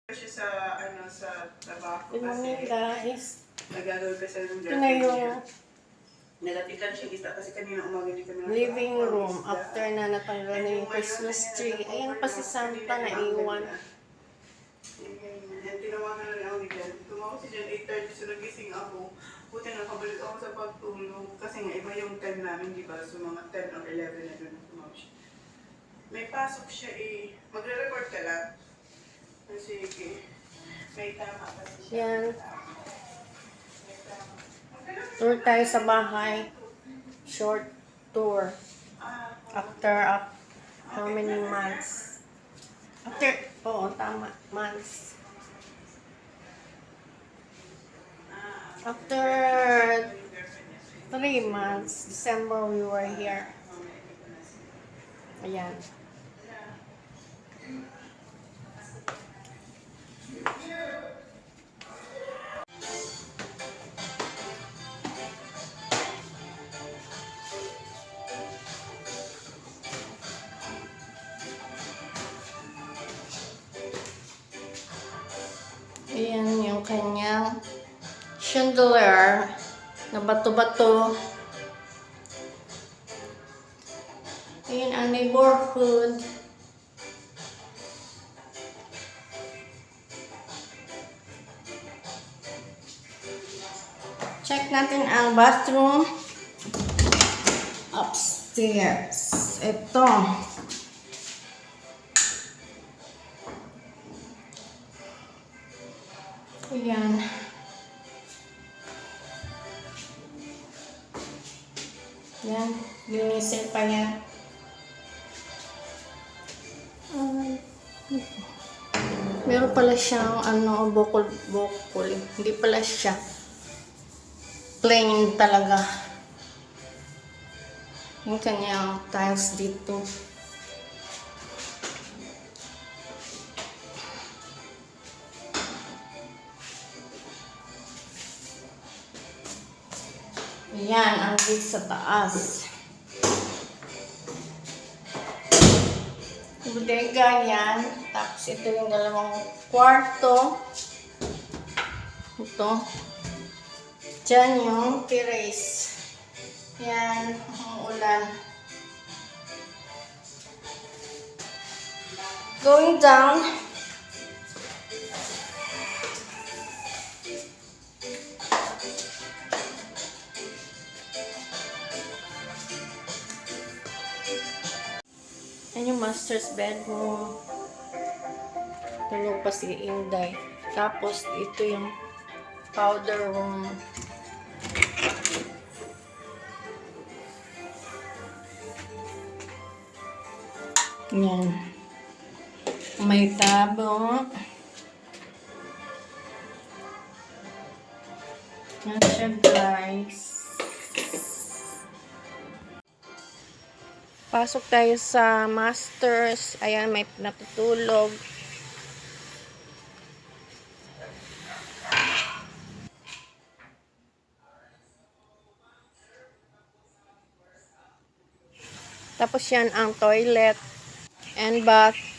siya sa sa trabaho Good morning, guys. nagagawin kasi ng Ito na yung nagatikan siya isda kasi kanina umaga hindi kami living room after na natanggal na yung Christmas tree. Ayan pa si Santa na iwan. Tinawagan na rin ako ni Jen. Tumawag si Jen 8:30 so nagising ako. Buti na nakabalik ako sa pagtulog kasi nga iba yung time namin, di ba? So mga 10 or 11 na doon tumawag siya. May pasok siya magre-record ka lang. Sige. May tama kasi siya. Yan. Tour tayo sa bahay. Short tour. After how many months? Tama. Months. After 3 months, December we were here. Ayan. Ayan yung kanyang chandelier na bato-bato. Ayan ang neighborhood. Check natin ang bathroom upstairs. Ito. Ayan. Yan. Linisin pa yan. Meron pala siyang bukol. Hindi pala siya plain talaga. Yung kanyang tiles dito. Ayan, ang gate sa taas. Bodega yan. Tapos ito yung dalawang kwarto. Ito. Diyan yung terrace. Yan, ang ulan. Going down. Yan yung master's bedroom. Tulog pa si Inday. Tapos, ito yung powder room. Yan. May tabo. Yan siya, guys. Pasok tayo sa masters. Ayan, may natutulog. Tapos yan ang toilet and bath.